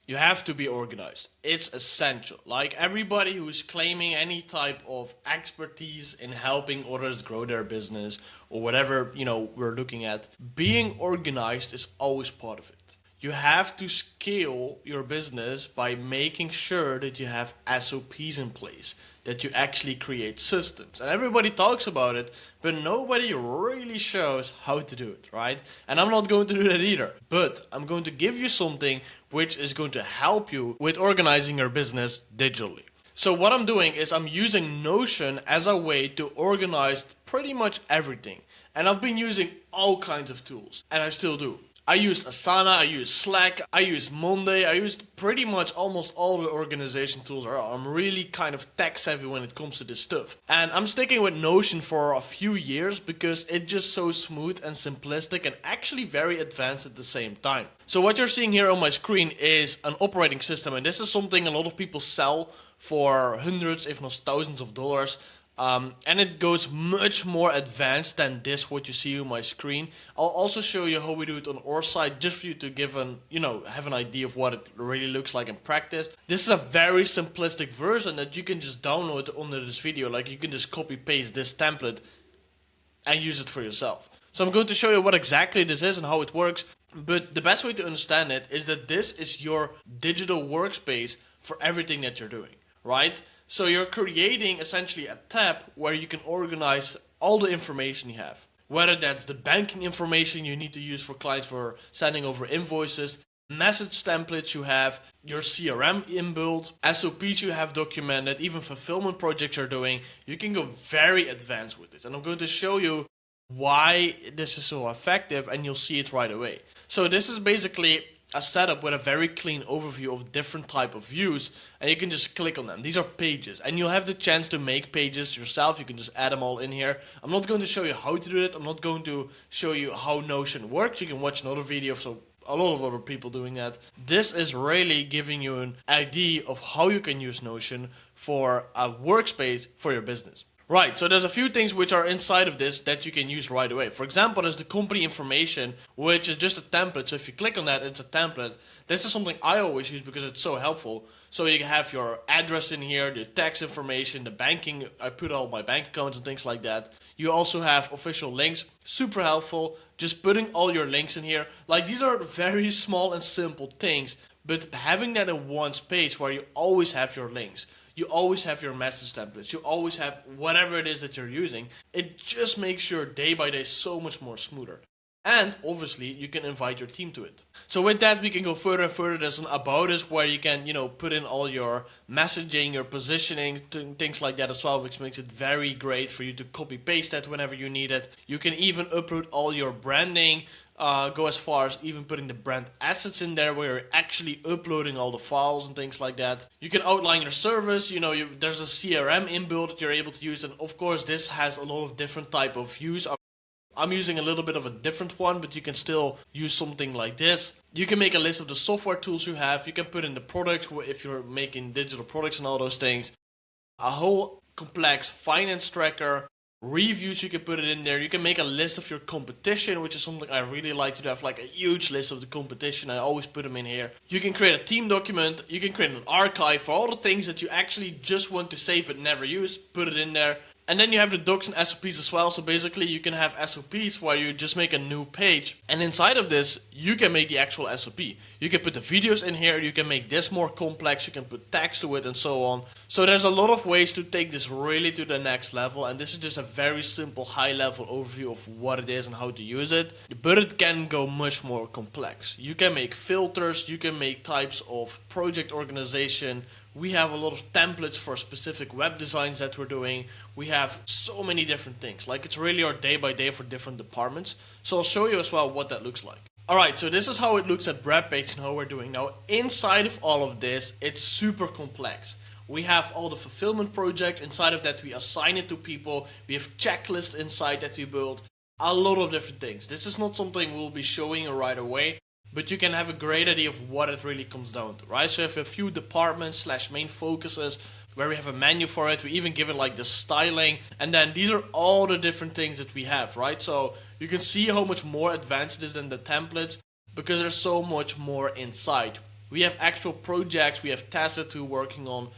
You have to be organized. It's essential. Like everybody who's claiming any type of expertise in helping others grow their business or whatever, we're looking at, being organized is always part of it. You have to scale your business by making sure that you have SOPs in place, that you actually create systems. And everybody talks about it, but nobody really shows how to do it, right? And I'm not going to do that either. But I'm going to give you something which is going to help you with organizing your business digitally. So what I'm doing is I'm using Notion as a way to organize pretty much everything. And I've been using all kinds of tools, and I still do. I used Asana, I used Slack, I used Monday, I used pretty much almost all the organization tools. I'm really kind of tech savvy when it comes to this stuff. And I'm sticking with Notion for a few years because it's just so smooth and simplistic and actually very advanced at the same time. So what you're seeing here on my screen is an operating system, and this is something a lot of people sell for hundreds, if not thousands of dollars. And it goes much more advanced than this, what you see on my screen. I'll also show you how we do it on our side, just for you to have an idea of what it really looks like in practice. This is a very simplistic version that you can just download under this video. Like you can just copy paste this template and use it for yourself. So I'm going to show you what exactly this is and how it works. But the best way to understand it is that this is your digital workspace for everything that you're doing, right? So you're creating essentially a tab where you can organize all the information you have. Whether that's the banking information you need to use for clients for sending over invoices, message templates you have, your CRM inbuilt, SOPs you have documented, even fulfillment projects you're doing. You can go very advanced with this. And I'm going to show you why this is so effective, and you'll see it right away. So this is basically a setup with a very clean overview of different type of views, and you can just click on them. These are pages, and you'll have the chance to make pages yourself. You can just add them all in here. I'm not going to show you how to do it. I'm not going to show you how Notion works. You can watch another video of a lot of other people doing that. This is really giving you an idea of how you can use Notion for a workspace for your business. Right, so there's a few things which are inside of this that you can use right away. For example, there's the company information, which is just a template. So if you click on that, it's a template. This is something I always use because it's so helpful. So you have your address in here, the tax information, the banking. I put all my bank accounts and things like that. You also have official links, super helpful. Just putting all your links in here. Like, these are very small and simple things, but having that in one space where you always have your links, you always have your message templates, you always have whatever it is that you're using, it just makes your day by day so much more smoother. And obviously you can invite your team to it. So with that, we can go further and further. There's an about us where you can, put in all your messaging, your positioning, things like that as well, which makes it very great for you to copy paste that whenever you need it. You can even upload all your branding, go as far as even putting the brand assets in there where you're actually uploading all the files and things like that. You can outline your service, there's a CRM inbuilt that you're able to use, and of course this has a lot of different type of views. I'm using a little bit of a different one, but you can still use something like this. You can make a list of the software tools you have. You can put in the products if you're making digital products and all those things. A whole complex finance tracker. Reviews, you can put it in there. You can make a list of your competition, which is something I really like to do. I have like a huge list of the competition. I always put them in here. You can create a team document. You can create an archive for all the things that you actually just want to save but never use. Put it in there. And then you have the docs and SOPs as well. So basically you can have SOPs where you just make a new page. And inside of this, you can make the actual SOP. You can put the videos in here. You can make this more complex. You can put text to it and so on. So there's a lot of ways to take this really to the next level. And this is just a very simple high level overview of what it is and how to use it. But it can go much more complex. You can make filters. You can make types of project organization. We have a lot of templates for specific web designs that we're doing. We have so many different things. Like, it's really our day by day for different departments. So I'll show you as well what that looks like. Alright, so this is how it looks at BradPage and how we're doing. Now, inside of all of this, it's super complex. We have all the fulfillment projects. Inside of that, we assign it to people. We have checklists inside that we build. A lot of different things. This is not something we'll be showing you right away, but you can have a great idea of what it really comes down to, right? So we have a few departments / main focuses where we have a menu for it. We even give it like the styling. And then these are all the different things that we have, right? So you can see how much more advanced it is than the templates because there's so much more inside. We have actual projects, we have tasks that we're working on,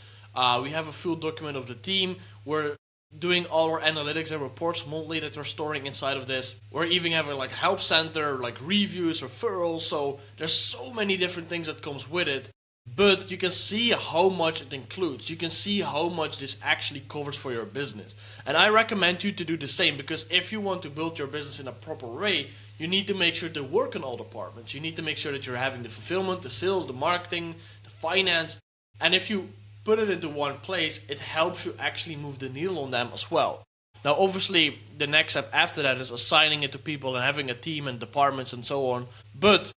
we have a full document of the team. We're doing all our analytics and reports monthly that we're storing inside of this. We're even having like a help center, like reviews, referrals. So there's so many different things that comes with it. But you can see how much it includes. You can see how much this actually covers for your business. And I recommend you to do the same, because if you want to build your business in a proper way, you need to make sure to work in all departments. You need to make sure that you're having the fulfillment, the sales, the marketing, the finance. And if you put it into one place, it helps you actually move the needle on them as well. Now, obviously, the next step after that is assigning it to people and having a team and departments and so on. But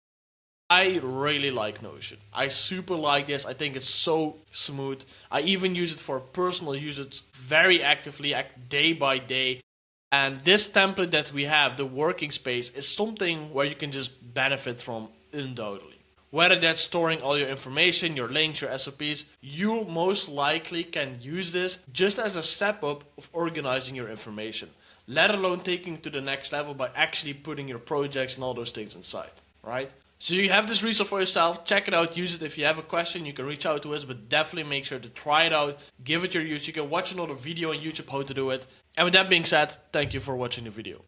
I really like Notion. I super like this. I think it's so smooth. I even use it for personal usage very actively, day by day. And this template that we have, the working space, is something where you can just benefit from undoubtedly. Whether that's storing all your information, your links, your SOPs, you most likely can use this just as a step up of organizing your information, let alone taking it to the next level by actually putting your projects and all those things inside, right? So you have this resource for yourself. Check it out, use it. If you have a question, you can reach out to us, but definitely make sure to try it out, give it your use. You can watch another video on YouTube how to do it. And with that being said, thank you for watching the video.